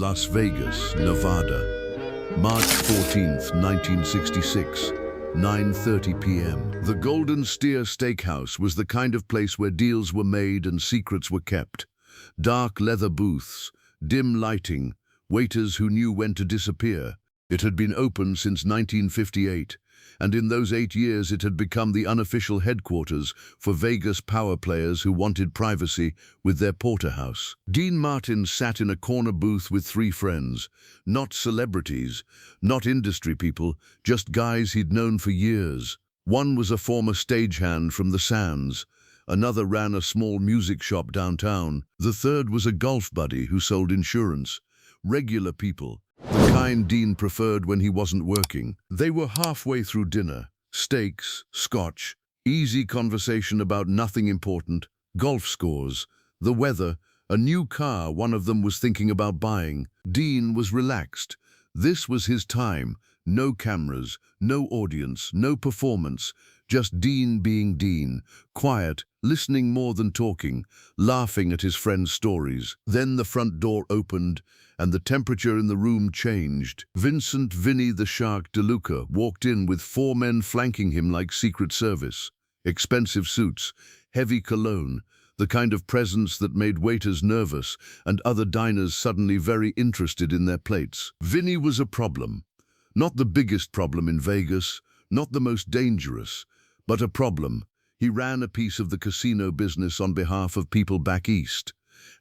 Las Vegas, Nevada, March 14th, 1966, 9:30 p.m. The Golden Steer Steakhouse was the kind of place where deals were made and secrets were kept. Dark leather booths, dim lighting, waiters who knew when to disappear. It had been open since 1958, and in those 8 years it had become the unofficial headquarters for Vegas power players who wanted privacy with their porterhouse. Dean Martin sat in a corner booth with 3 friends, not celebrities, not industry people, just guys he'd known for years. One was a former stagehand from the Sands. Another ran a small music shop downtown. The third was a golf buddy who sold insurance. Regular people, the kind Dean preferred when he wasn't working. They were halfway through dinner. Steaks, scotch, easy conversation about nothing important, golf scores, the weather, a new car one of them was thinking about buying. Dean was relaxed. This was his time. No cameras, no audience, no performance. Just Dean being Dean, quiet, listening more than talking, laughing at his friends' stories. Then the front door opened, and the temperature in the room changed. Vincent Vinnie the Shark DeLuca walked in with 4 men flanking him like Secret Service. Expensive suits, heavy cologne, the kind of presence that made waiters nervous and other diners suddenly very interested in their plates. Vinnie was a problem. Not the biggest problem in Vegas, not the most dangerous, but a problem. He ran a piece of the casino business on behalf of people back east,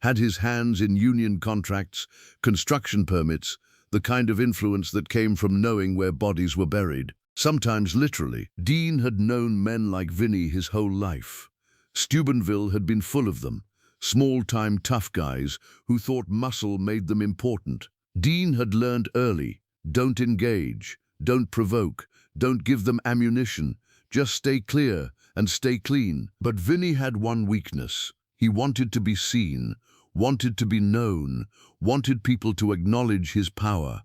had his hands in union contracts, construction permits, the kind of influence that came from knowing where bodies were buried. Sometimes literally. Dean had known men like Vinnie his whole life. Steubenville had been full of them, small-time tough guys who thought muscle made them important. Dean had learned early, don't engage, don't provoke, don't give them ammunition, just stay clear and stay clean. But Vinnie had one weakness. He wanted to be seen, wanted to be known, wanted people to acknowledge his power.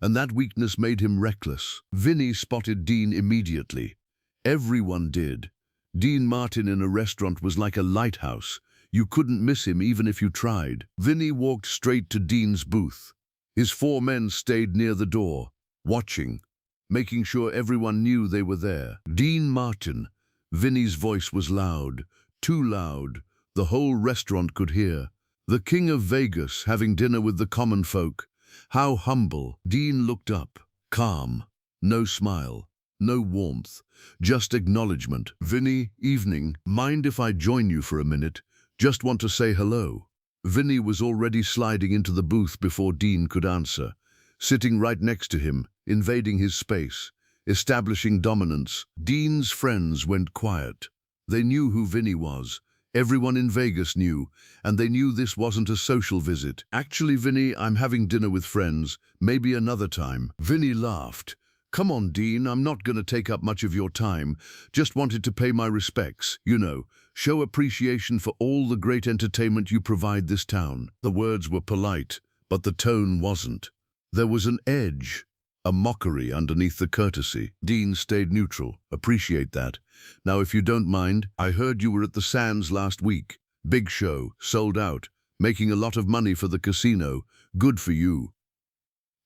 And that weakness made him reckless. Vinnie spotted Dean immediately. Everyone did. Dean Martin in a restaurant was like a lighthouse. You couldn't miss him even if you tried. Vinnie walked straight to Dean's booth. His 4 men stayed near the door, watching, making sure everyone knew they were there. Dean Martin. Vinnie's voice was loud, too loud. The whole restaurant could hear. The king of Vegas having dinner with the common folk. How humble. Dean looked up, calm, no smile, no warmth, just acknowledgement. Vinnie, evening, mind if I join you for a minute? Just want to say hello. Vinnie was already sliding into the booth before Dean could answer, sitting right next to him, invading his space, establishing dominance. Dean's friends went quiet. They knew who Vinnie was. Everyone in Vegas knew, and they knew this wasn't a social visit. Actually, Vinnie, I'm having dinner with friends, maybe another time. Vinnie laughed. Come on, Dean, I'm not going to take up much of your time. Just wanted to pay my respects, you know, show appreciation for all the great entertainment you provide this town. The words were polite, but the tone wasn't. There was an edge, a mockery underneath the courtesy. Dean stayed neutral. Appreciate that. Now, if you don't mind, I heard you were at the Sands last week. Big show, sold out, making a lot of money for the casino. Good for you.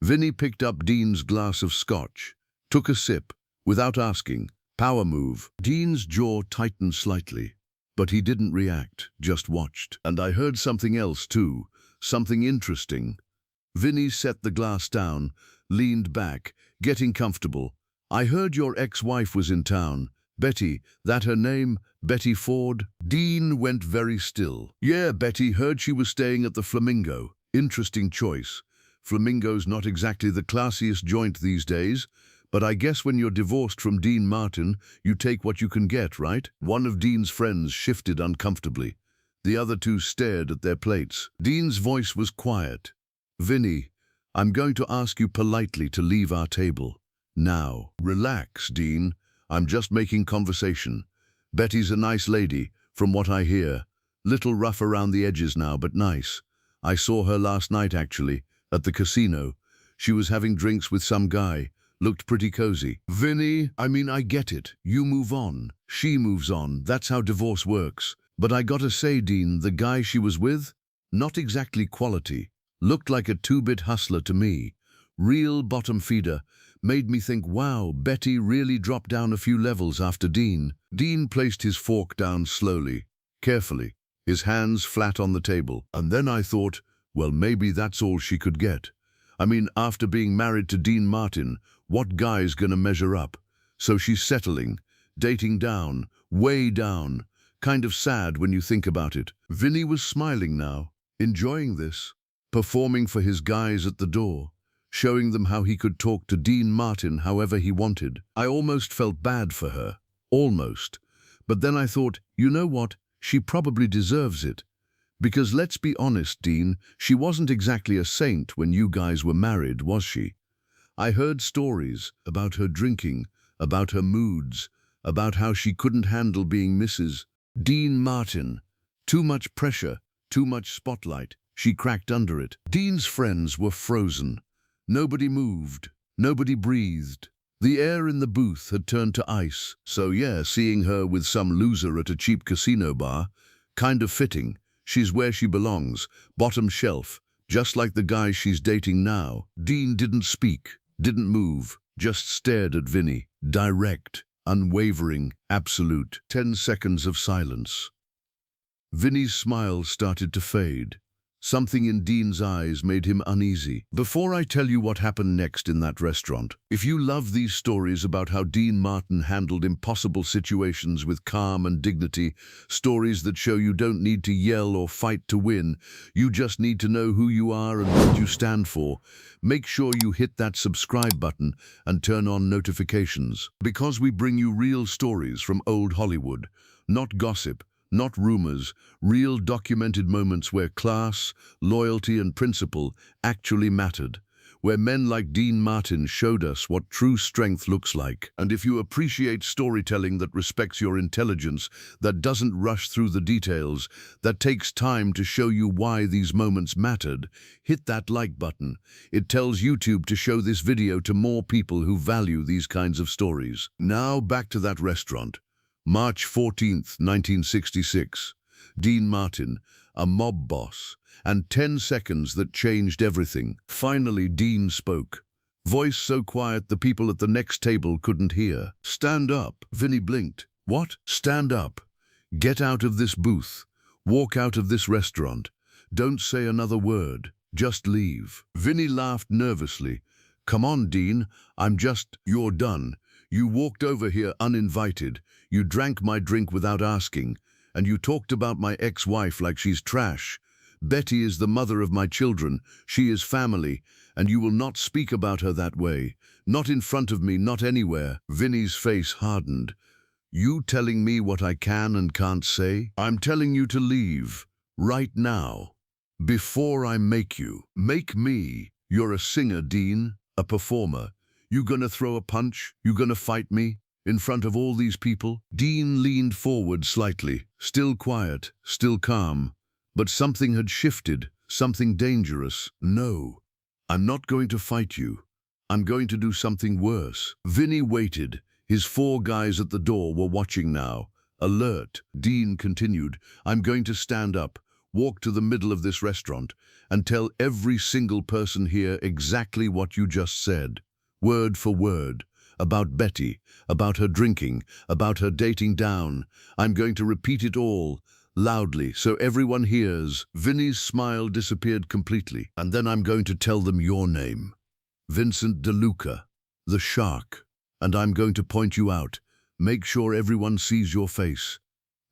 Vinnie picked up Dean's glass of scotch, took a sip, without asking. Power move. Dean's jaw tightened slightly, but he didn't react, just watched. And I heard something else too, something interesting. Vinnie set the glass down, leaned back, getting comfortable. I heard your ex-wife was in town. Betty, that her name? Betty Ford? Dean went very still. Yeah, Betty, heard she was staying at the Flamingo. Interesting choice. Flamingo's not exactly the classiest joint these days, but I guess when you're divorced from Dean Martin, you take what you can get, right? One of Dean's friends shifted uncomfortably. The other 2 stared at their plates. Dean's voice was quiet. Vinnie, I'm going to ask you politely to leave our table. Now. Relax, Dean. I'm just making conversation. Betty's a nice lady, from what I hear. Little rough around the edges now, but nice. I saw her last night, actually, at the casino. She was having drinks with some guy. Looked pretty cozy. Vinnie, I get it. You move on. She moves on. That's how divorce works. But I gotta say, Dean, the guy she was with, not exactly quality. Looked like a two-bit hustler to me. Real bottom feeder. Made me think, wow, Betty really dropped down a few levels after Dean. Dean placed his fork down slowly, carefully, his hands flat on the table. And then I thought, well, maybe that's all she could get. I mean, after being married to Dean Martin, what guy's gonna measure up? So she's settling, dating down, way down. Kind of sad when you think about it. Vinnie was smiling now, enjoying this, performing for his guys at the door, showing them how he could talk to Dean Martin however he wanted. I almost felt bad for her. Almost. But then I thought, you know what? She probably deserves it. Because let's be honest, Dean, she wasn't exactly a saint when you guys were married, was she? I heard stories about her drinking, about her moods, about how she couldn't handle being Mrs. Dean Martin. Too much pressure, too much spotlight. She cracked under it. Dean's friends were frozen. Nobody moved. Nobody breathed. The air in the booth had turned to ice. So yeah, seeing her with some loser at a cheap casino bar, kind of fitting. She's where she belongs, bottom shelf, just like the guy she's dating now. Dean didn't speak, didn't move, just stared at Vinnie. Direct, unwavering, absolute. 10 seconds of silence. Vinnie's smile started to fade. Something in Dean's eyes made him uneasy. Before I tell you what happened next in that restaurant, if you love these stories about how Dean Martin handled impossible situations with calm and dignity, stories that show you don't need to yell or fight to win, you just need to know who you are and what you stand for, make sure you hit that subscribe button and turn on notifications. Because we bring you real stories from old Hollywood, not gossip, not rumors, real documented moments where class, loyalty and principle actually mattered, where men like Dean Martin showed us what true strength looks like. And if you appreciate storytelling that respects your intelligence, that doesn't rush through the details, that takes time to show you why these moments mattered, hit that like button. It tells YouTube to show this video to more people who value these kinds of stories. Now back to that restaurant. March 14th, 1966. Dean Martin, a mob boss, and 10 seconds that changed everything. Finally, Dean spoke. Voice so quiet the people at the next table couldn't hear. Stand up. Vinnie blinked. What? Stand up. Get out of this booth. Walk out of this restaurant. Don't say another word. Just leave. Vinnie laughed nervously. Come on, Dean. You're done. You walked over here uninvited. You drank my drink without asking. And you talked about my ex-wife like she's trash. Betty is the mother of my children. She is family. And you will not speak about her that way. Not in front of me, not anywhere. Vinnie's face hardened. You telling me what I can and can't say? I'm telling you to leave. Right now. Before I make you. Make me. You're a singer, Dean. A performer. You gonna throw a punch? You gonna fight me? In front of all these people? Dean leaned forward slightly, still quiet, still calm. But something had shifted, something dangerous. No, I'm not going to fight you. I'm going to do something worse. Vinnie waited. His 4 guys at the door were watching now, alert. Dean continued, I'm going to stand up, walk to the middle of this restaurant, and tell every single person here exactly what you just said. Word for word. About Betty, about her drinking, about her dating down. I'm going to repeat it all, loudly, so everyone hears. Vinnie's smile disappeared completely. And then I'm going to tell them your name. Vincent DeLuca, the Shark. And I'm going to point you out. Make sure everyone sees your face.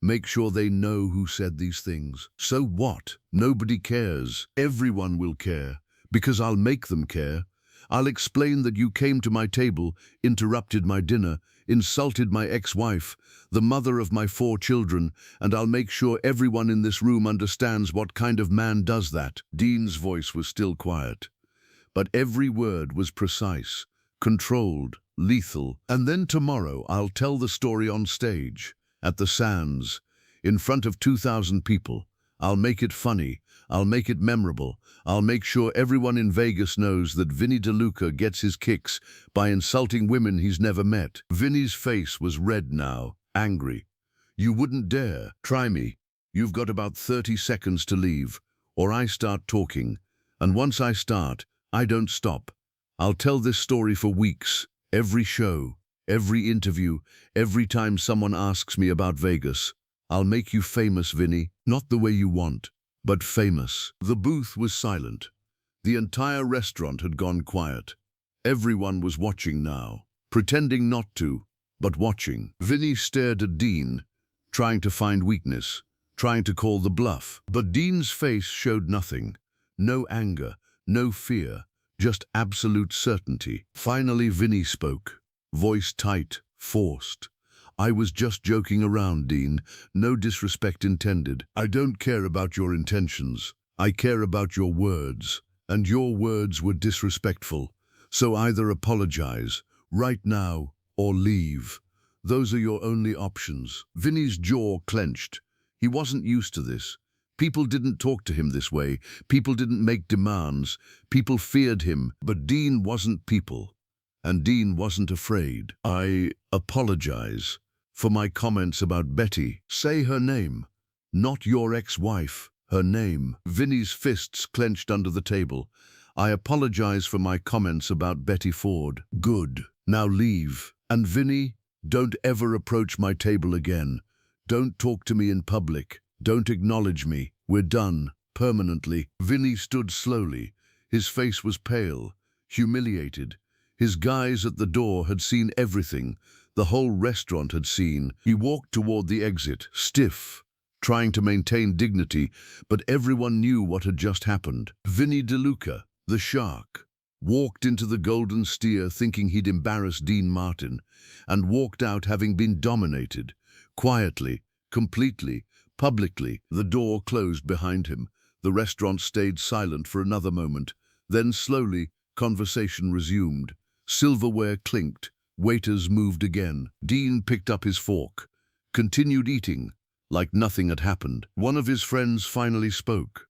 Make sure they know who said these things. So what? Nobody cares. Everyone will care. Because I'll make them care. I'll explain that you came to my table, interrupted my dinner, insulted my ex-wife, the mother of my 4 children, and I'll make sure everyone in this room understands what kind of man does that. Dean's voice was still quiet, but every word was precise, controlled, lethal. And then tomorrow I'll tell the story on stage, at the Sands, in front of 2,000 people. I'll make it funny. I'll make it memorable. I'll make sure everyone in Vegas knows that Vinnie DeLuca gets his kicks by insulting women he's never met. Vinnie's face was red now, angry. You wouldn't dare. Try me. You've got about 30 seconds to leave, or I start talking. And once I start, I don't stop. I'll tell this story for weeks, every show, every interview, every time someone asks me about Vegas. I'll make you famous, Vinnie, not the way you want, but famous. The booth was silent. The entire restaurant had gone quiet. Everyone was watching now, pretending not to, but watching. Vinnie stared at Dean, trying to find weakness, trying to call the bluff. But Dean's face showed nothing. No anger, no fear, just absolute certainty. Finally, Vinnie spoke, voice tight, forced. I was just joking around, Dean. No disrespect intended. I don't care about your intentions. I care about your words. And your words were disrespectful. So either apologize, right now, or leave. Those are your only options. Vinnie's jaw clenched. He wasn't used to this. People didn't talk to him this way. People didn't make demands. People feared him. But Dean wasn't people. And Dean wasn't afraid. I apologize for my comments about Betty. Say her name. Not your ex-wife. Her name. Vinnie's fists clenched under the table. I apologize for my comments about Betty Ford. Good. Now leave. And Vinnie, don't ever approach my table again. Don't talk to me in public. Don't acknowledge me. We're done. Permanently. Vinnie stood slowly. His face was pale, humiliated. His guys at the door had seen everything. The whole restaurant had seen. He walked toward the exit, stiff, trying to maintain dignity, but everyone knew what had just happened. Vinnie DeLuca, the Shark, walked into the Golden Steer thinking he'd embarrass Dean Martin, and walked out having been dominated. Quietly, completely, publicly. The door closed behind him. The restaurant stayed silent for another moment. Then slowly, conversation resumed. Silverware clinked. Waiters moved again. Dean picked up his fork, continued eating, like nothing had happened. One of his friends finally spoke.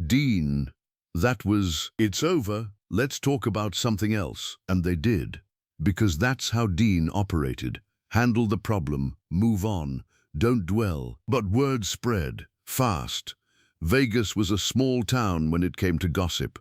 Dean, it's over. Let's talk about something else. And they did, because that's how Dean operated. Handle the problem, move on, don't dwell. But word spread, fast. Vegas was a small town when it came to gossip.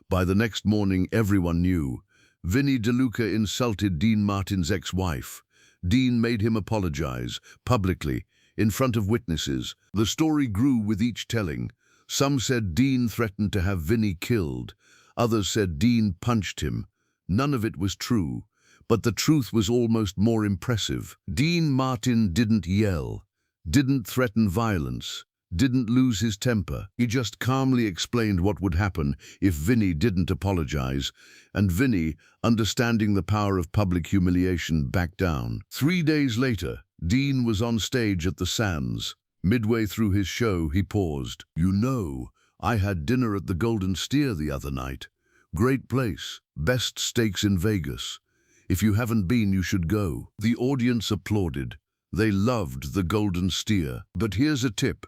By the next morning, everyone knew. Vinnie DeLuca insulted Dean Martin's ex-wife. Dean made him apologize, publicly, in front of witnesses. The story grew with each telling. Some said Dean threatened to have Vinnie killed. Others said Dean punched him. None of it was true, but the truth was almost more impressive. Dean Martin didn't yell, didn't threaten violence, didn't lose his temper. He just calmly explained what would happen if Vinnie didn't apologize, and Vinnie, understanding the power of public humiliation, backed down. 3 days later, Dean was on stage at the Sands. Midway through his show, he paused. You know, I had dinner at the Golden Steer the other night. Great place, best steaks in Vegas. If you haven't been, you should go. The audience applauded. They loved the Golden Steer. But here's a tip.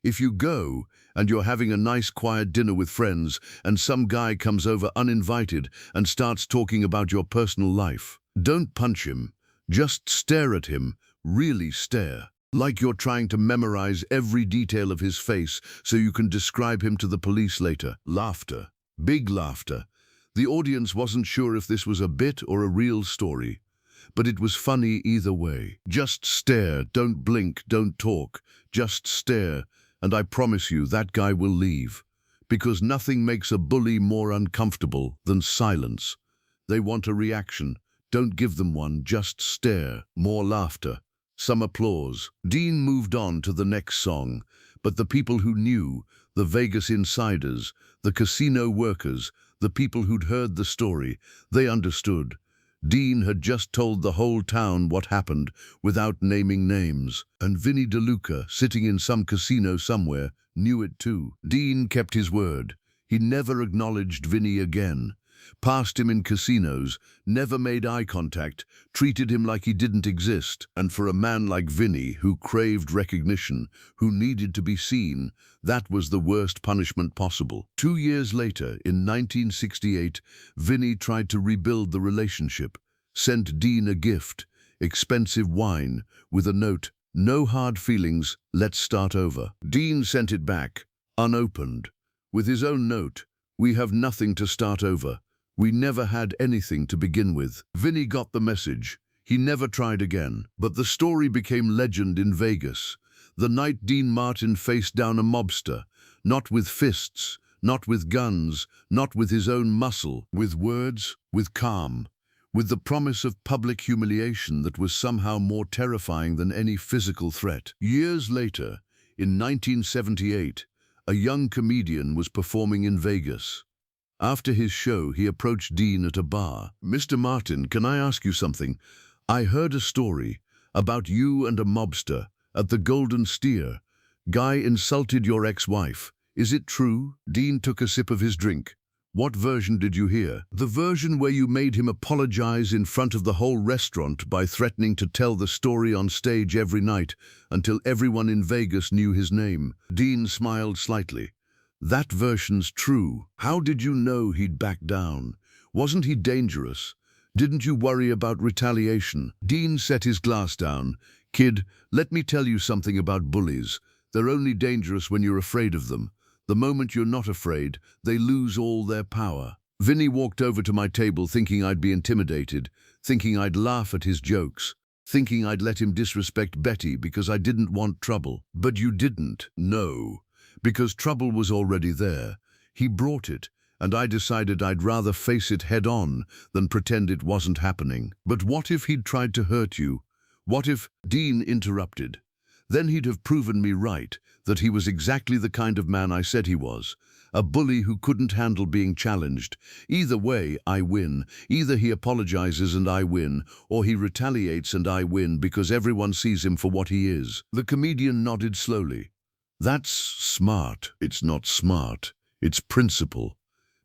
If you go and you're having a nice quiet dinner with friends and some guy comes over uninvited and starts talking about your personal life, don't punch him. Just stare at him, really stare, like you're trying to memorize every detail of his face so you can describe him to the police later. Laughter, big laughter. The audience wasn't sure if this was a bit or a real story, but it was funny either way. Just stare, don't blink, don't talk, just stare. And I promise you that guy will leave, because nothing makes a bully more uncomfortable than silence. They want a reaction. Don't give them one, just stare. More laughter, some applause. Dean moved on to the next song, but the people who knew, the Vegas insiders, the casino workers, the people who'd heard the story, they understood. Dean had just told the whole town what happened without naming names, and Vinnie DeLuca, sitting in some casino somewhere, knew it too. Dean kept his word. He never acknowledged Vinnie again, passed him in casinos, never made eye contact, treated him like he didn't exist. And for a man like Vinnie, who craved recognition, who needed to be seen, that was the worst punishment possible. 2 years later, in 1968, Vinnie tried to rebuild the relationship, sent Dean a gift, expensive wine, with a note, "No hard feelings, let's start over." Dean sent it back, unopened, with his own note, We have nothing to start over. We never had anything to begin with. Vinnie got the message. He never tried again. But the story became legend in Vegas. The night Dean Martin faced down a mobster, not with fists, not with guns, not with his own muscle, with words, with calm, with the promise of public humiliation that was somehow more terrifying than any physical threat. Years later, in 1978, a young comedian was performing in Vegas. After his show, he approached Dean at a bar. "Mr. Martin, can I ask you something? I heard a story about you and a mobster at the Golden Steer. Guy insulted your ex-wife. Is it true?" Dean took a sip of his drink. "What version did you hear?" "The version where you made him apologize in front of the whole restaurant by threatening to tell the story on stage every night until everyone in Vegas knew his name." Dean smiled slightly. "That version's true. How did you know he'd back down? Wasn't he dangerous? Didn't you worry about retaliation?" Dean set his glass down. "Kid, let me tell you something about bullies. They're only dangerous when you're afraid of them. The moment you're not afraid, they lose all their power." Vinnie walked over to my table thinking I'd be intimidated, thinking I'd laugh at his jokes, thinking I'd let him disrespect Betty because I didn't want trouble. "But you didn't." "No, because trouble was already there. He brought it, and I decided I'd rather face it head on than pretend it wasn't happening." "But what if he'd tried to hurt you? What if—" Dean interrupted. "Then he'd have proven me right, that he was exactly the kind of man I said he was. A bully who couldn't handle being challenged. Either way, I win. Either he apologizes and I win, or he retaliates and I win because everyone sees him for what he is." The comedian nodded slowly. "That's smart." "It's not smart. It's principle.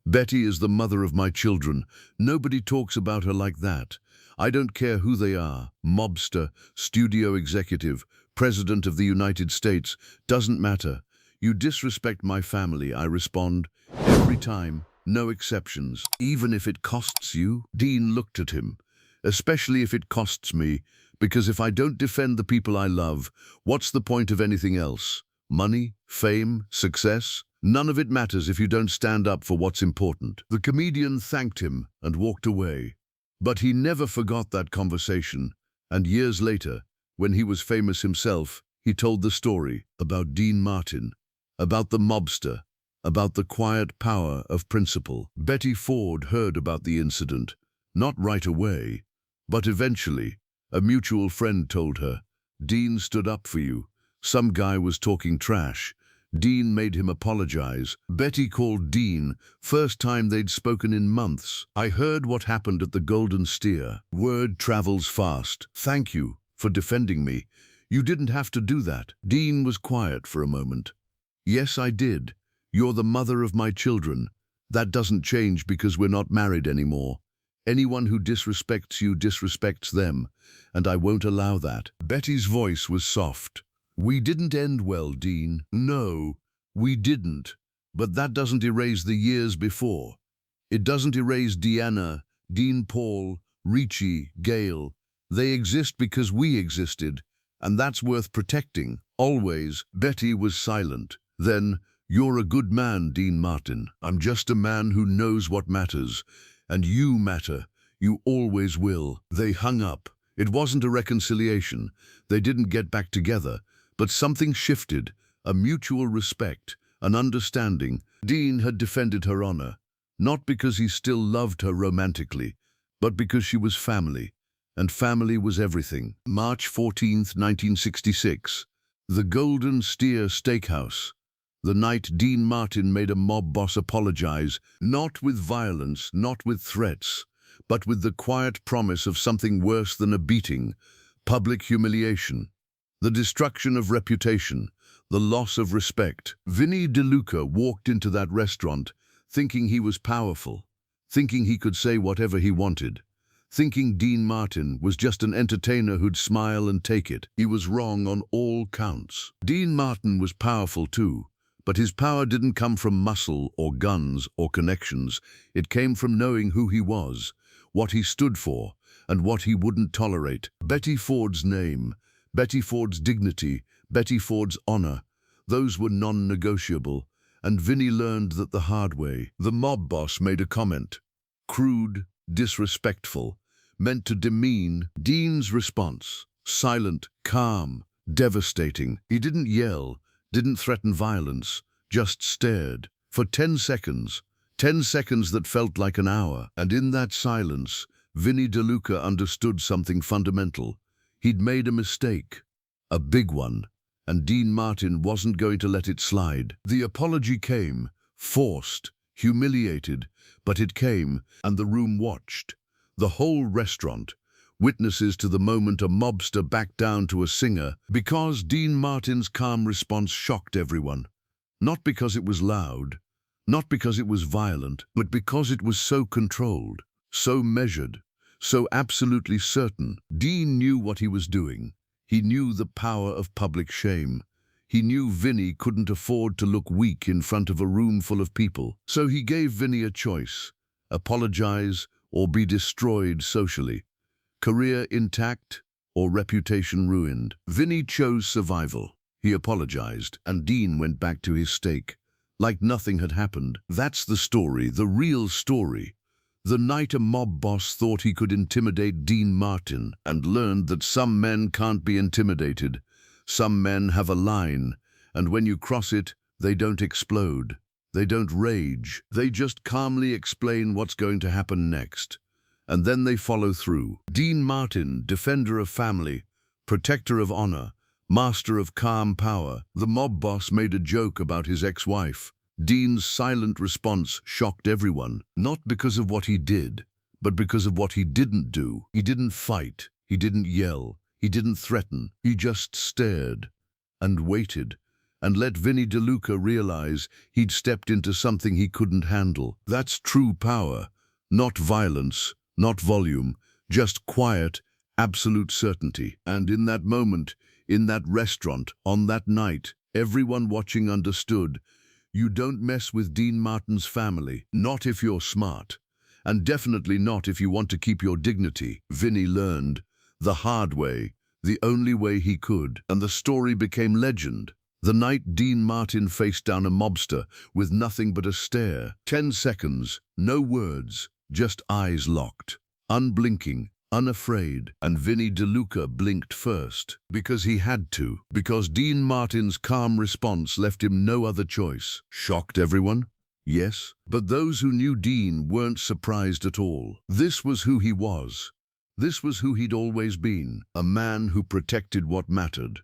Betty is the mother of my children. Nobody talks about her like that. I don't care who they are. Mobster, studio executive, President of the United States, doesn't matter. You disrespect my family," I respond. "Every time, no exceptions. Even if it costs you?" Dean looked at him. "Especially if it costs me, because if I don't defend the people I love, what's the point of anything else? Money, fame, success? None of it matters if you don't stand up for what's important." The comedian thanked him and walked away. But he never forgot that conversation, and years later, when he was famous himself, he told the story about Dean Martin, about the mobster, about the quiet power of principle. Betty Ford heard about the incident, not right away, but eventually. A mutual friend told her, "Dean stood up for you. Some guy was talking trash. Dean made him apologize." Betty called Dean, first time they'd spoken in months. "I heard what happened at the Golden Steer. Word travels fast. Thank you for defending me. You didn't have to do that." Dean was quiet for a moment. "Yes, I did. You're the mother of my children. That doesn't change because we're not married anymore. Anyone who disrespects you disrespects them, and I won't allow that." Betty's voice was soft. "We didn't end well, Dean." "No, we didn't. But that doesn't erase the years before. It doesn't erase Deanna, Dean Paul, Richie, Gail. They exist because we existed, and that's worth protecting, always." Betty was silent. Then, "You're a good man, Dean Martin. I'm just a man who knows what matters. And you matter. You always will." They hung up. It wasn't a reconciliation. They didn't get back together. But something shifted, a mutual respect, an understanding. Dean had defended her honor, not because he still loved her romantically, but because she was family, and family was everything. March 14th, 1966. The Golden Steer Steakhouse. The night Dean Martin made a mob boss apologize, not with violence, not with threats, but with the quiet promise of something worse than a beating, public humiliation. The destruction of reputation, the loss of respect. Vinnie DeLuca walked into that restaurant thinking he was powerful, thinking he could say whatever he wanted, thinking Dean Martin was just an entertainer who'd smile and take it. He was wrong on all counts. Dean Martin was powerful too, but his power didn't come from muscle or guns or connections. It came from knowing who he was, what he stood for, and what he wouldn't tolerate. Betty Ford's name, Betty Ford's dignity, Betty Ford's honor, those were non-negotiable, And Vinnie learned that the hard way. The mob boss made a comment. Crude, disrespectful, meant to demean. Dean's response. Silent, calm, devastating. He didn't yell, didn't threaten violence, just stared. For 10 seconds. 10 seconds that felt like an hour. And in that silence, Vinnie DeLuca understood something fundamental. He'd made a mistake. A big one. And Dean Martin wasn't going to let it slide. The apology came, forced, humiliated, but it came, and the room watched. The whole restaurant, witnesses to the moment a mobster backed down to a singer, because Dean Martin's calm response shocked everyone. Not because it was loud, not because it was violent, but because it was so controlled, so measured, so absolutely certain. Dean knew what he was doing. He knew the power of public shame. He knew Vinnie couldn't afford to look weak in front of a room full of people. So he gave Vinnie a choice: apologize or be destroyed socially. Career intact or reputation ruined. Vinnie chose survival. He apologized, and Dean went back to his steak, like nothing had happened. That's the story, the real story. The night a mob boss thought he could intimidate Dean Martin and learned that some men can't be intimidated. Some men have a line, and when you cross it, they don't explode. They don't rage. They just calmly explain what's going to happen next. And then they follow through. Dean Martin, defender of family, protector of honor, master of calm power. The mob boss made a joke about his ex-wife. Dean's silent response shocked everyone, not because of what he did, but because of what he didn't do. He didn't fight, he didn't yell, he didn't threaten. He just stared and waited and let Vinnie DeLuca realize he'd stepped into something he couldn't handle. That's true power, not violence, not volume, just quiet, absolute certainty. And in that moment, in that restaurant, on that night, everyone watching understood. You don't mess with Dean Martin's family, not if you're smart, and definitely not if you want to keep your dignity. Vinnie learned the hard way, the only way he could, and the story became legend. The night Dean Martin faced down a mobster with nothing but a stare. 10 seconds, no words, just eyes locked, unblinking, unafraid. And Vinnie DeLuca blinked first, because he had to, because Dean Martin's calm response left him no other choice. Shocked everyone? Yes, but those who knew Dean weren't surprised at all. This was who he was. This was who he'd always been, a man who protected what mattered.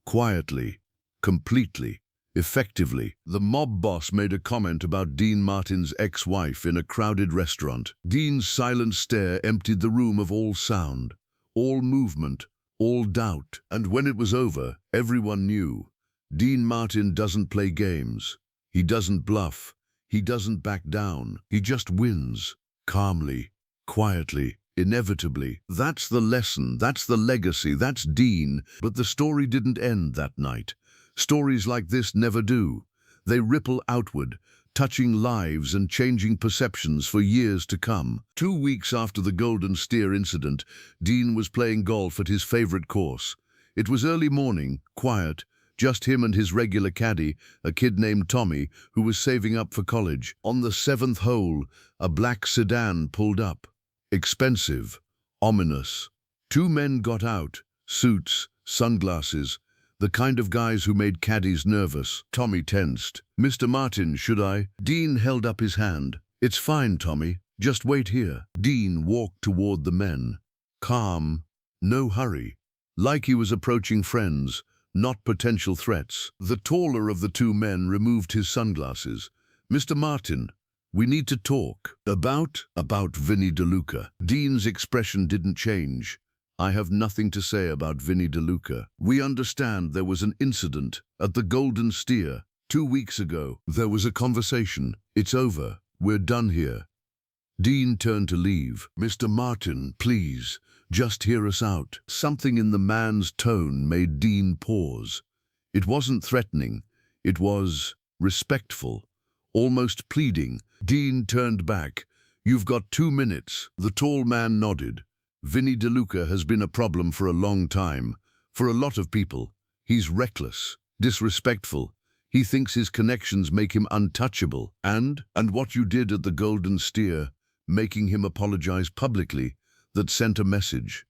Quietly, completely, effectively. The mob boss made a comment about Dean Martin's ex-wife in a crowded restaurant. Dean's silent stare emptied the room of all sound, all movement, all doubt. And when it was over, everyone knew. Dean Martin doesn't play games. He doesn't bluff. He doesn't back down. He just wins, calmly, quietly, inevitably. That's the lesson, that's the legacy, that's Dean. But the story didn't end that night. Stories like this never do. They ripple outward, touching lives and changing perceptions for years to come. 2 weeks after the Golden Steer incident, Dean was playing golf at his favorite course. It was early morning, quiet, just him and his regular caddy, a kid named Tommy, who was saving up for college. On the 7th hole, a black sedan pulled up. Expensive, ominous. 2 men got out, suits, sunglasses, the kind of guys who made caddies nervous. Tommy tensed. "Mr. Martin, should I?" Dean held up his hand. "It's fine, Tommy. Just wait here." Dean walked toward the men. Calm, no hurry. Like he was approaching friends, not potential threats. The taller of the 2 men removed his sunglasses. "Mr. Martin, we need to talk." About Vinnie DeLuca. Dean's expression didn't change. "I have nothing to say about Vinnie DeLuca. We understand there was an incident at the Golden Steer 2 weeks ago. There was a conversation. It's over. We're done here." Dean turned to leave. "Mr. Martin, please, just hear us out." Something in the man's tone made Dean pause. It wasn't threatening. It was respectful, almost pleading. Dean turned back. "You've got 2 minutes." The tall man nodded. "Vinnie DeLuca has been a problem for a long time. For a lot of people. He's reckless, disrespectful. He thinks his connections make him untouchable. And what you did at the Golden Steer, making him apologize publicly, that sent a message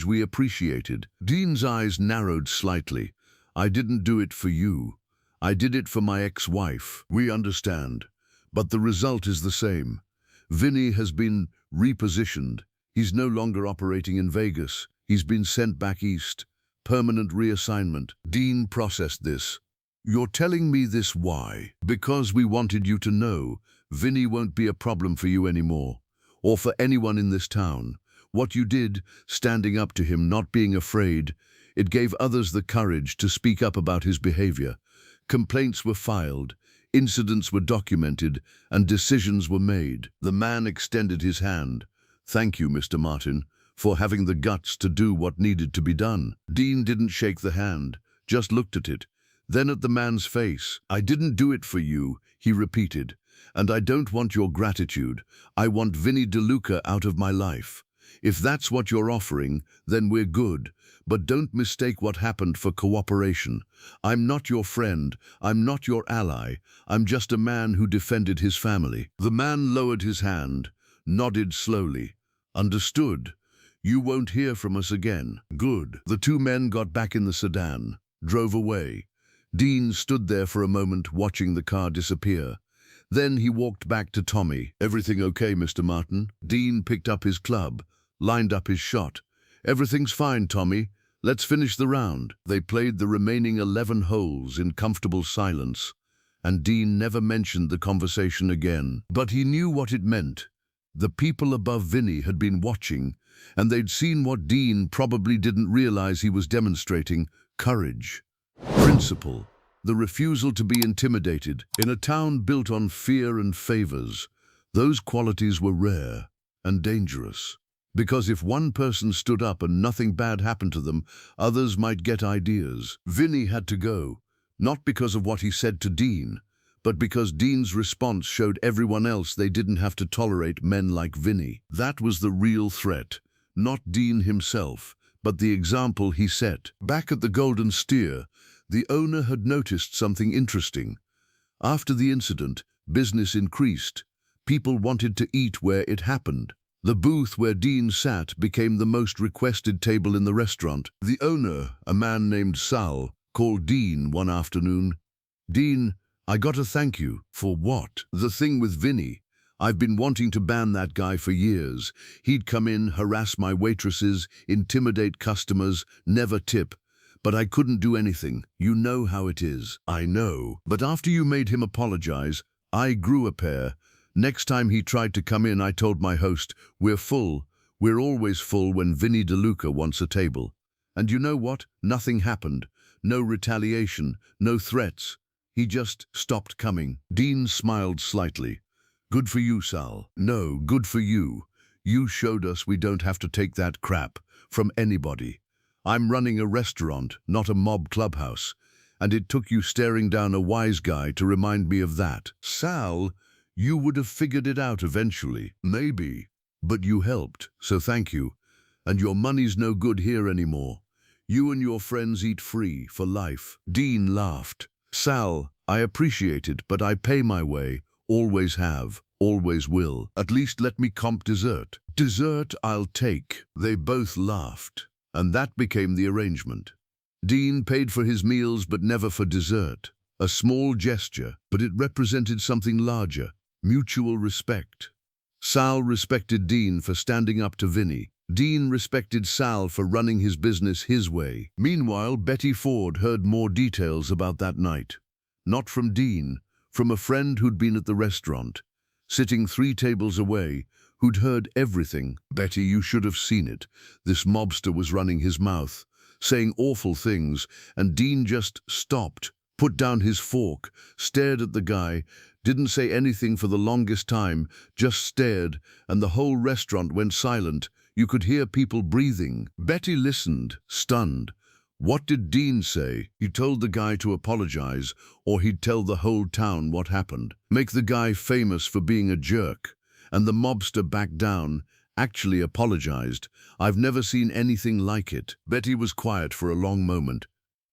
we appreciated. Dean's eyes narrowed slightly. I didn't do it for you. I did it for my ex-wife. We understand. But the result is the same. Vinnie has been repositioned. He's no longer operating in Vegas. He's been sent back east. Permanent reassignment. Dean processed this. You're telling me this why? Because we wanted you to know Vinnie won't be a problem for you anymore, or for anyone in this town. What you did, standing up to him, not being afraid, it gave others the courage to speak up about his behavior. Complaints were filed, incidents were documented, and decisions were made. The man extended his hand. Thank you, Mr. Martin, for having the guts to do what needed to be done. Dean didn't shake the hand, just looked at it. Then at the man's face. I didn't do it for you, he repeated. And I don't want your gratitude. I want Vinnie DeLuca out of my life. If that's what you're offering, then we're good. But don't mistake what happened for cooperation. I'm not your friend. I'm not your ally. I'm just a man who defended his family. The man lowered his hand, nodded slowly. Understood. You won't hear from us again. Good. The two men got back in the sedan, drove away. Dean stood there for a moment, watching the car disappear. Then he walked back to Tommy. Everything okay, Mr. Martin? Dean picked up his club, lined up his shot. Everything's fine, Tommy. Let's finish the round. They played the remaining 11 holes in comfortable silence, and Dean never mentioned the conversation again. But he knew what it meant. The people above Vinnie had been watching, and they'd seen what Dean probably didn't realize he was demonstrating: courage, principle, the refusal to be intimidated. In a town built on fear and favors, those qualities were rare and dangerous. Because if one person stood up and nothing bad happened to them, others might get ideas. Vinnie had to go, not because of what he said to Dean, but because Dean's response showed everyone else they didn't have to tolerate men like Vinnie. That was the real threat, not Dean himself, but the example he set. Back at the Golden Steer, the owner had noticed something interesting. After the incident, business increased. People wanted to eat where it happened. The booth where Dean sat became the most requested table in the restaurant. The owner, a man named Sal, called Dean one afternoon. Dean, I gotta thank you. For what? The thing with Vinnie. I've been wanting to ban that guy for years. He'd come in, harass my waitresses, intimidate customers, never tip. But I couldn't do anything. You know how it is. I know. But after you made him apologize, I grew a pair. Next time he tried to come in, I told my host, we're full. We're always full when Vinnie DeLuca wants a table. And you know what? Nothing happened. No retaliation, no threats. He just stopped coming. Dean smiled slightly. Good for you, Sal. No, good for you. You showed us we don't have to take that crap from anybody. I'm running a restaurant, not a mob clubhouse. And it took you staring down a wise guy to remind me of that. Sal, you would have figured it out eventually. Maybe. But you helped, so thank you. And your money's no good here anymore. You and your friends eat free for life. Dean laughed. Sal, I appreciate it, but I pay my way. Always have, always will. At least let me comp dessert. Dessert I'll take. They both laughed, and that became the arrangement. Dean paid for his meals, but never for dessert. A small gesture, but it represented something larger. Mutual respect. Sal respected Dean for standing up to Vinnie. Dean respected Sal for running his business his way. Meanwhile, Betty Ford heard more details about that night. Not from Dean, from a friend who'd been at the restaurant, sitting 3 tables away, who'd heard everything. Betty, you should have seen it. This mobster was running his mouth, saying awful things, and Dean just stopped, put down his fork, stared at the guy, didn't say anything for the longest time, just stared, and the whole restaurant went silent. You could hear people breathing. Betty listened, stunned. What did Dean say? He told the guy to apologize, or he'd tell the whole town what happened. Make the guy famous for being a jerk. And the mobster backed down, actually apologized. I've never seen anything like it. Betty was quiet for a long moment.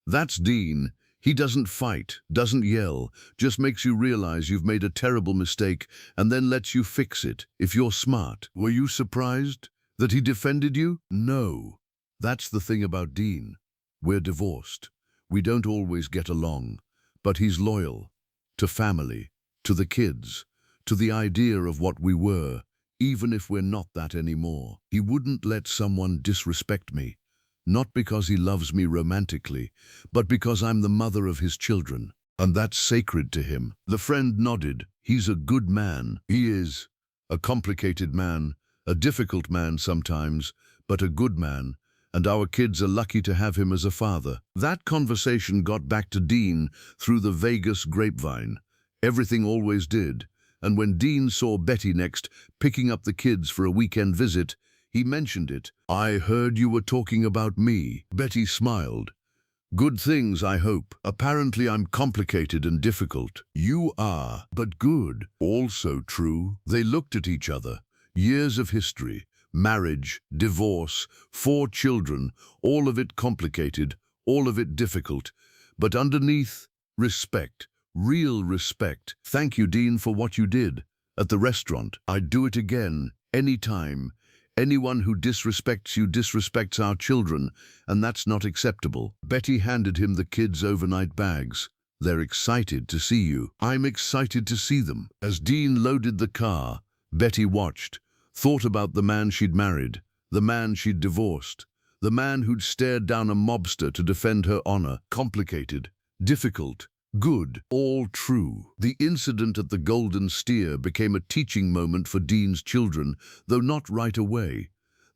That's Dean. He doesn't fight, doesn't yell, just makes you realize you've made a terrible mistake and then lets you fix it, if you're smart. Were you surprised that he defended you? No. That's the thing about Dean. We're divorced. We don't always get along, but he's loyal. To family, to the kids, to the idea of what we were, even if we're not that anymore. He wouldn't let someone disrespect me. Not because he loves me romantically, but because I'm the mother of his children. And that's sacred to him. The friend nodded. He's a good man. He is. A complicated man, a difficult man sometimes, but a good man. And our kids are lucky to have him as a father. That conversation got back to Dean through the Vegas grapevine. Everything always did. And when Dean saw Betty next, picking up the kids for a weekend visit, he mentioned it. I heard you were talking about me. Betty smiled. Good things, I hope. Apparently I'm complicated and difficult. You are, but good. Also true. They looked at each other. Years of history, marriage, divorce, 4 children, all of it complicated, all of it difficult. But underneath, respect. Real respect. Thank you, Dean, for what you did. At the restaurant, I'd do it again, anytime. Anyone who disrespects you disrespects our children, and that's not acceptable. Betty handed him the kids' overnight bags. They're excited to see you. I'm excited to see them. As Dean loaded the car, Betty watched, thought about the man she'd married, the man she'd divorced, the man who'd stared down a mobster to defend her honor. Complicated, difficult, good, all true. The incident at the Golden Steer became a teaching moment for Dean's children, though not right away.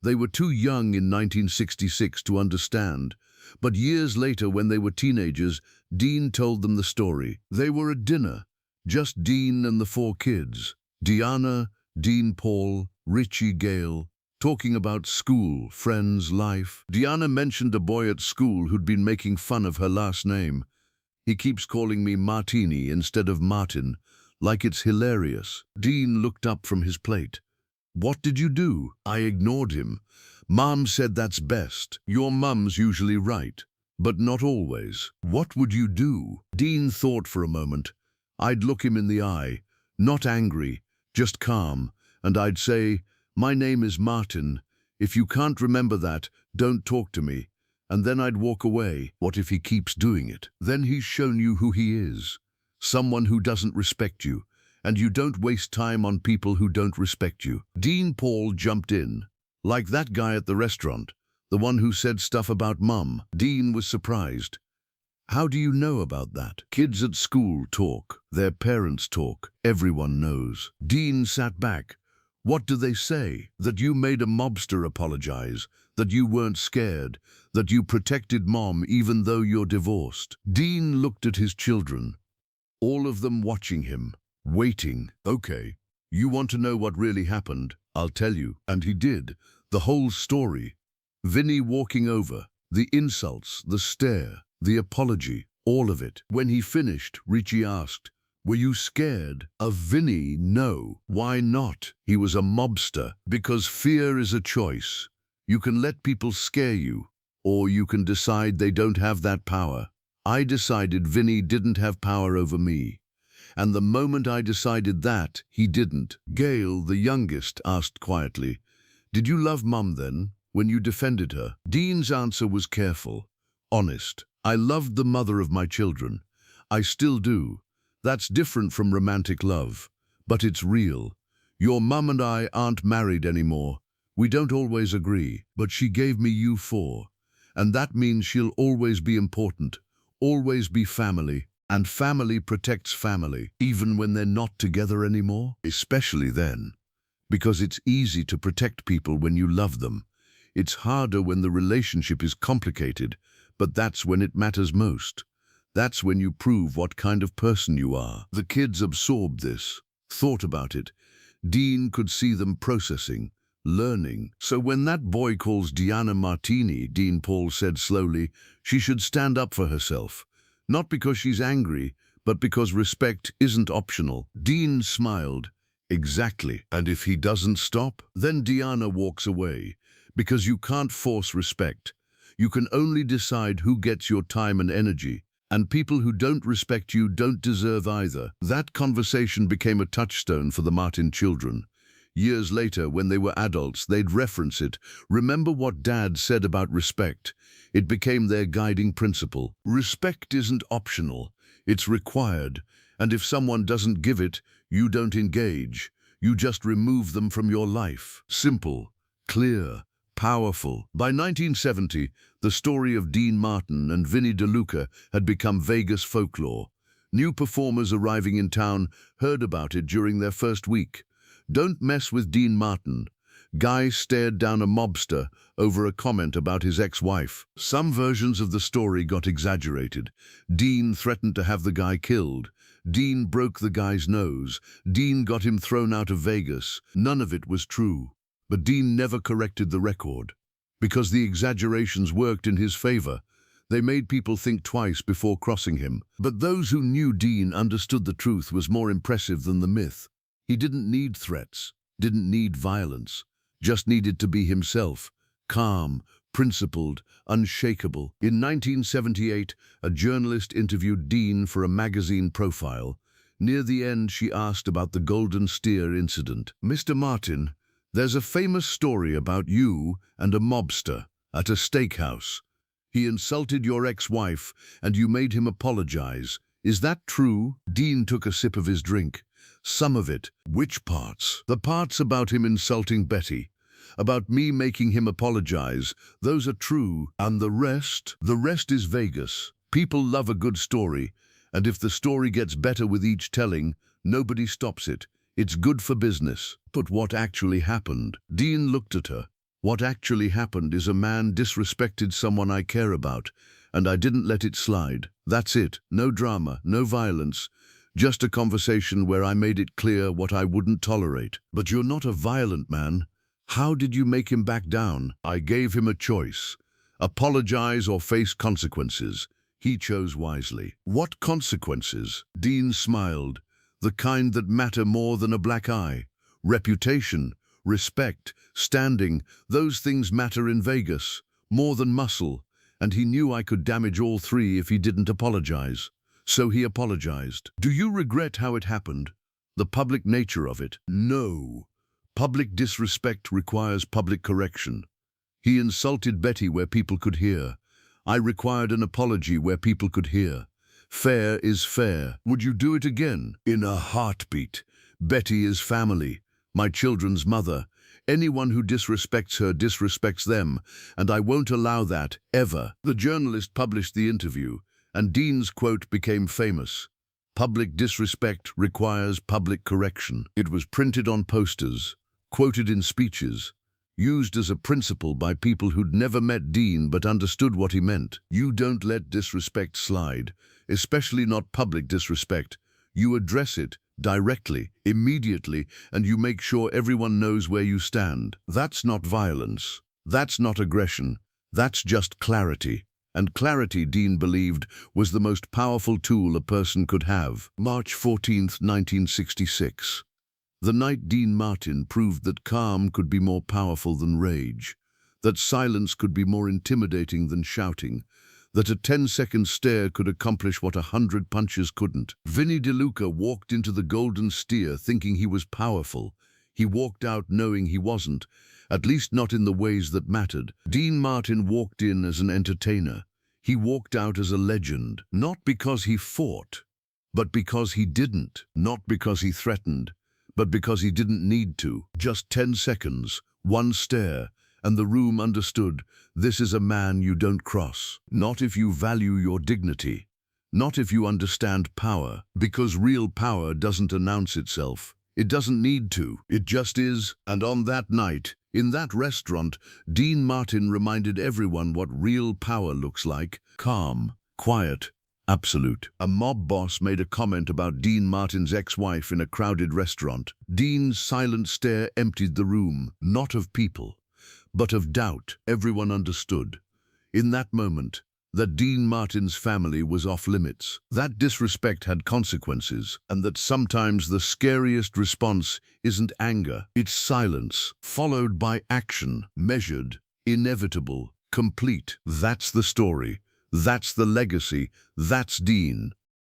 They were too young in 1966 to understand, but years later when they were teenagers, Dean told them the story. They were at dinner, just Dean and the 4 kids. Deanna, Dean Paul, Richie Gale, talking about school, friends, life. Deanna mentioned a boy at school who'd been making fun of her last name. He keeps calling me Martini instead of Martin, like it's hilarious. Dean looked up from his plate. What did you do? I ignored him. Mom said that's best. Your mum's usually right, but not always. What would you do? Dean thought for a moment. I'd look him in the eye, not angry, just calm, and I'd say, my name is Martin. If you can't remember that, don't talk to me. And then I'd walk away. What if he keeps doing it? Then he's shown you who he is. Someone who doesn't respect you. And you don't waste time on people who don't respect you. Dean Paul jumped in. Like that guy at the restaurant. The one who said stuff about Mum. Dean was surprised. How do you know about that? Kids at school talk. Their parents talk. Everyone knows. Dean sat back. What do they say? That you made a mobster apologize. That you weren't scared. That you protected Mom even though you're divorced. Dean looked at his children, all of them watching him, waiting. Okay, you want to know what really happened? I'll tell you. And he did. The whole story. Vinnie walking over, the insults, the stare, the apology, all of it. When he finished, Richie asked, were you scared? Of Vinnie? No. Why not? He was a mobster. Because fear is a choice. You can let people scare you, or you can decide they don't have that power. I decided Vinnie didn't have power over me. And the moment I decided that, he didn't. Gail, the youngest, asked quietly, did you love Mum then, when you defended her? Dean's answer was careful, honest. I loved the mother of my children. I still do. That's different from romantic love, but it's real. Your mum and I aren't married anymore. We don't always agree, but she gave me you 4. And that means she'll always be important, always be family. And family protects family, even when they're not together anymore. Especially then, because it's easy to protect people when you love them. It's harder when the relationship is complicated, but that's when it matters most. That's when you prove what kind of person you are. The kids absorbed this, thought about it. Dean could see them processing, learning. So when that boy calls Deanna Martini, Dean Paul said slowly, she should stand up for herself. Not because she's angry, but because respect isn't optional. Dean smiled. Exactly. And if he doesn't stop, then Deanna walks away. Because you can't force respect. You can only decide who gets your time and energy. And people who don't respect you don't deserve either. That conversation became a touchstone for the Martin children. Years later, when they were adults, they'd reference it. Remember what Dad said about respect? It became their guiding principle. Respect isn't optional, it's required. And if someone doesn't give it, you don't engage. You just remove them from your life. Simple, clear, powerful. By 1970, the story of Dean Martin and Vinnie DeLuca had become Vegas folklore. New performers arriving in town heard about it during their first week. Don't mess with Dean Martin. Guy stared down a mobster over a comment about his ex-wife. Some versions of the story got exaggerated. Dean threatened to have the guy killed. Dean broke the guy's nose. Dean got him thrown out of Vegas. None of it was true. But Dean never corrected the record. Because the exaggerations worked in his favor, they made people think twice before crossing him. But those who knew Dean understood the truth was more impressive than the myth. He didn't need threats, didn't need violence, just needed to be himself, calm, principled, unshakable. In 1978, a journalist interviewed Dean for a magazine profile. Near the end, she asked about the Golden Steer incident. "Mr. Martin, there's a famous story about you and a mobster at a steakhouse. He insulted your ex-wife and you made him apologize. Is that true?" Dean took a sip of his drink. "Some of it." "Which parts?" "The parts about him insulting Betty. About me making him apologize. Those are true. And the rest?" "The rest is Vegas. People love a good story. And if the story gets better with each telling, nobody stops it. It's good for business." "But what actually happened?" Dean looked at her. "What actually happened is a man disrespected someone I care about, and I didn't let it slide. That's it. No drama, no violence. Just a conversation where I made it clear what I wouldn't tolerate." "But you're not a violent man. How did you make him back down?" "I gave him a choice. Apologize or face consequences. He chose wisely." "What consequences?" Dean smiled. "The kind that matter more than a black eye. Reputation, respect, standing, those things matter in Vegas, more than muscle. And he knew I could damage all three if he didn't apologize. So he apologized." "Do you regret how it happened? The public nature of it?" "No. Public disrespect requires public correction. He insulted Betty where people could hear. I required an apology where people could hear. Fair is fair." "Would you do it again?" "In a heartbeat. Betty is family, my children's mother. Anyone who disrespects her disrespects them, and I won't allow that, ever." The journalist published the interview, and Dean's quote became famous. "Public disrespect requires public correction." It was printed on posters, quoted in speeches, used as a principle by people who'd never met Dean but understood what he meant. You don't let disrespect slide, especially not public disrespect. You address it directly, immediately, and you make sure everyone knows where you stand. That's not violence. That's not aggression. That's just clarity. And clarity, Dean believed, was the most powerful tool a person could have. March 14th, 1966. The night Dean Martin proved that calm could be more powerful than rage, that silence could be more intimidating than shouting, that a 10-second stare could accomplish what 100 punches couldn't. Vinnie DeLuca walked into the Golden Steer thinking he was powerful. He walked out knowing he wasn't, at least not in the ways that mattered. Dean Martin walked in as an entertainer. He walked out as a legend, not because he fought, but because he didn't. Not because he threatened, but because he didn't need to. Just 10 seconds, one stare, and the room understood, this is a man you don't cross. Not if you value your dignity. Not if you understand power. Because real power doesn't announce itself. It doesn't need to. It just is. And on that night, in that restaurant, Dean Martin reminded everyone what real power looks like. Calm, quiet, absolute. A mob boss made a comment about Dean Martin's ex-wife in a crowded restaurant. Dean's silent stare emptied the room, not of people, but of doubt. Everyone understood, in that moment, that Dean Martin's family was off limits, that disrespect had consequences, and that sometimes the scariest response isn't anger, it's silence, followed by action, measured, inevitable, complete. That's the story. That's the legacy. That's Dean.